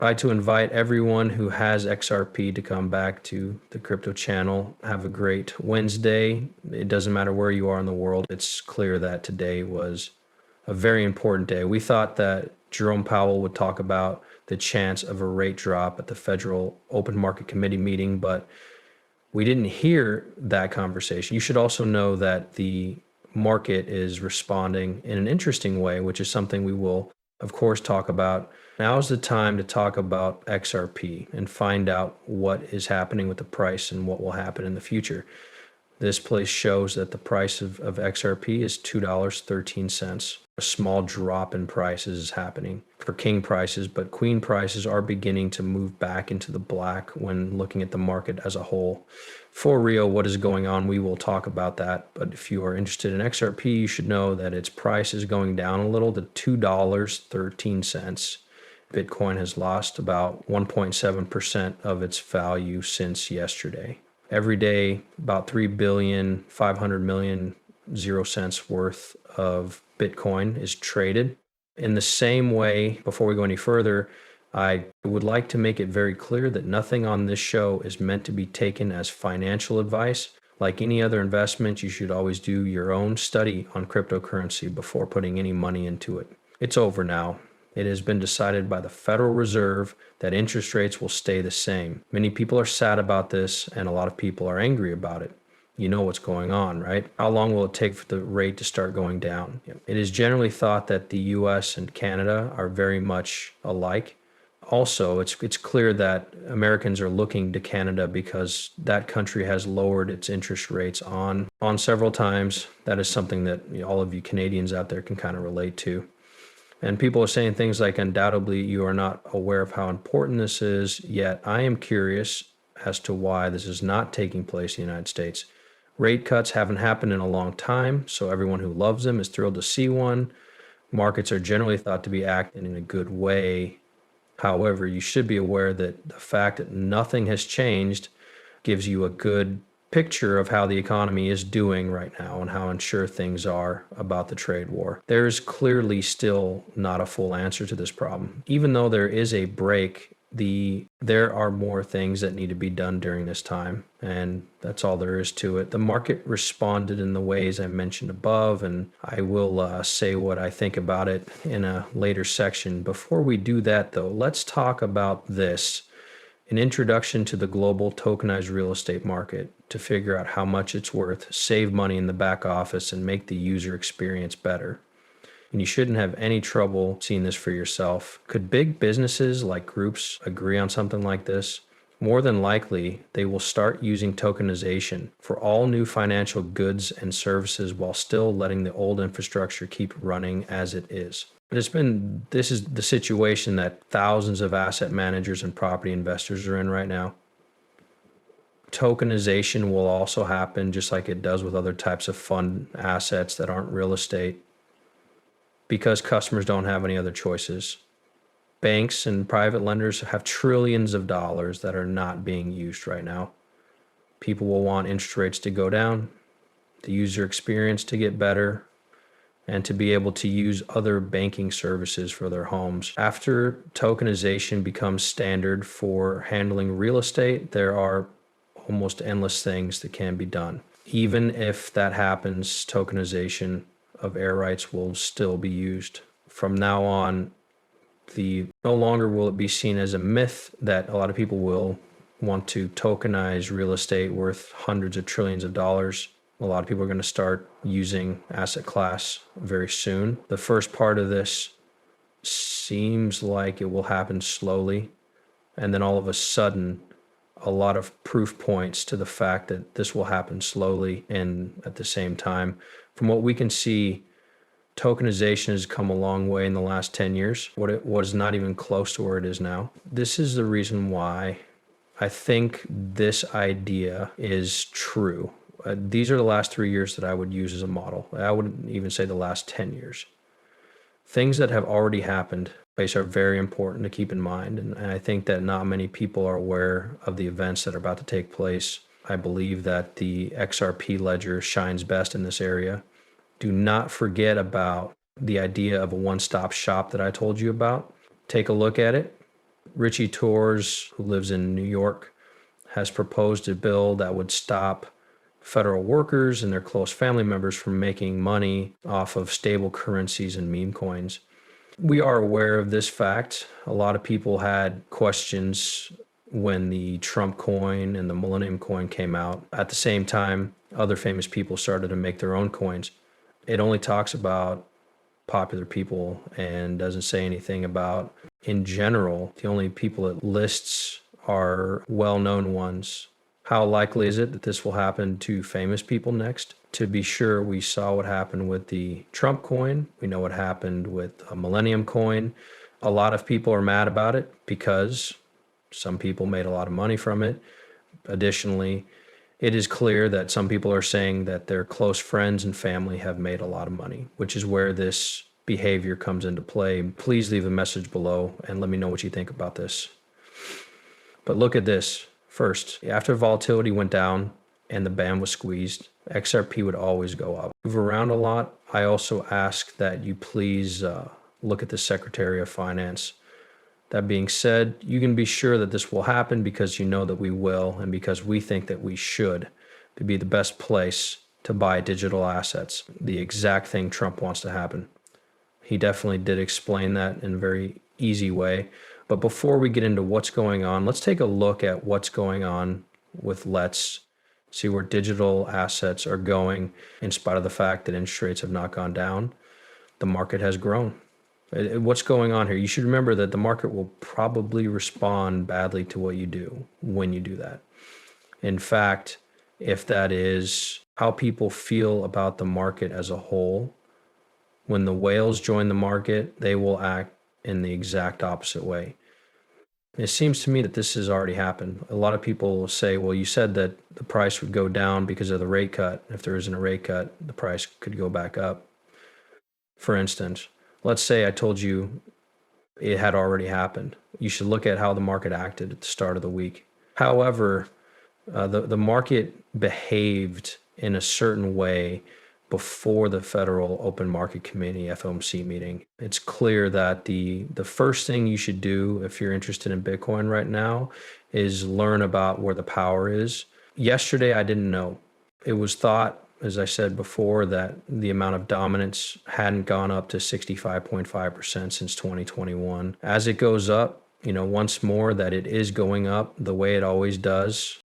I'd like to invite everyone who has XRP to come back to the crypto channel. Have a great Wednesday. It doesn't matter where you are in the world. It's clear that today was a very important day. We thought that Jerome Powell would talk about the chance of a rate drop at the Federal Open Market Committee meeting, but we didn't hear that conversation. You should also know that the market is responding in an interesting way, which is something we will, of course, talk about. Now is the time to talk about XRP and find out what is happening with the price and what will happen in the future. This place shows that the price of XRP is $2.13. A small drop in prices is happening for king prices, but queen prices are beginning to move back into the black when looking at the market as a whole. For real, what is going on? We will talk about that. But if you are interested in XRP, you should know that its price is going down a little to $2.13. Bitcoin has lost about 1.7% of its value since yesterday. Every day, about 3,500,000,000 0 cents worth of Bitcoin is traded. In the same way, before we go any further, I would like to make it very clear that nothing on this show is meant to be taken as financial advice. Like any other investment, you should always do your own study on cryptocurrency before putting any money into it. It's over now. It has been decided by the Federal Reserve that interest rates will stay the same. Many people are sad about this, and a lot of people are angry about it. You know what's going on, right? How long will it take for the rate to start going down? It is generally thought that the US and Canada are very much alike. Also, it's clear that Americans are looking to Canada because that country has lowered its interest rates on several times. That is something that all of you Canadians out there can kind of relate to. And people are saying things like, undoubtedly, you are not aware of how important this is, yet I am curious as to why this is not taking place in the United States. Rate cuts haven't happened in a long time, so everyone who loves them is thrilled to see one. Markets are generally thought to be acting in a good way. However, you should be aware that the fact that nothing has changed gives you a good picture of how the economy is doing right now and how unsure things are about the trade war. There's clearly still not a full answer to this problem. Even though there is a break, there are more things that need to be done during this time, and that's all there is to it. The market responded in the ways I mentioned above, and I will say what I think about it in a later section. Before we do that, though, let's talk about this. An introduction to the global tokenized real estate market to figure out how much it's worth, save money in the back office, and make the user experience better. And you shouldn't have any trouble seeing this for yourself. Could big businesses like groups agree on something like this? More than likely, they will start using tokenization for all new financial goods and services while still letting the old infrastructure keep running as it is. This is the situation that thousands of asset managers and property investors are in right now. Tokenization will also happen just like it does with other types of fund assets that aren't real estate because customers don't have any other choices. Banks and private lenders have trillions of dollars that are not being used right now. People will want interest rates to go down, the user experience to get better, and to be able to use other banking services for their homes. After tokenization becomes standard for handling real estate, there are almost endless things that can be done. Even if that happens, tokenization of air rights will still be used. From now on, no longer will it be seen as a myth that a lot of people will want to tokenize real estate worth hundreds of trillions of dollars. A lot of people are going to start using asset class very soon. The first part of this seems like it will happen slowly, and then all of a sudden, a lot of proof points to the fact that this will happen slowly and at the same time. From what we can see, tokenization has come a long way in the last 10 years. What it was not even close to where it is now. This is the reason why I think this idea is true. These are the last 3 years that I would use as a model. I wouldn't even say the last 10 years. Things that have already happened are very important to keep in mind. And I think that not many people are aware of the events that are about to take place. I believe that the XRP ledger shines best in this area. Do not forget about the idea of a one-stop shop that I told you about. Take a look at it. Richie Torres, who lives in New York, has proposed a bill that would stop federal workers and their close family members from making money off of stable currencies and meme coins. We are aware of this fact. A lot of people had questions when the Trump coin and the Millennium coin came out. At the same time, other famous people started to make their own coins. It only talks about popular people and doesn't say anything about, in general, the only people it lists are well-known ones. How likely is it that this will happen to famous people next? To be sure, we saw what happened with the Trump coin. We know what happened with a Millennium coin. A lot of people are mad about it because some people made a lot of money from it. Additionally, it is clear that some people are saying that their close friends and family have made a lot of money, which is where this behavior comes into play. Please leave a message below and let me know what you think about this. But look at this. First, after volatility went down and the band was squeezed, XRP would always go up. Move around a lot. I also ask that you please look at the Secretary of Finance. That being said, you can be sure that this will happen because you know that we will and because we think that we should to be the best place to buy digital assets. The exact thing Trump wants to happen. He definitely did explain that in a very easy way. But before we get into what's going on, let's take a look at what's going on with Let's, see where digital assets are going in spite of the fact that interest rates have not gone down. The market has grown. What's going on here? You should remember that the market will probably respond badly to what you do when you do that. In fact, if that is how people feel about the market as a whole, when the whales join the market, they will act in the exact opposite way. It seems to me that this has already happened. A lot of people say, well, you said that the price would go down because of the rate cut. If there isn't a rate cut, the price could go back up. For instance, let's say I told you it had already happened. You should look at how the market acted at the start of the week. However, the market behaved in a certain way before the Federal Open Market Committee FOMC meeting. It's clear that the first thing you should do if you're interested in Bitcoin right now is learn about where the power is. Yesterday, I didn't know. It was thought, as I said before, that the amount of dominance hadn't gone up to 65.5% since 2021. As it goes up, once more that it is going up the way it always does,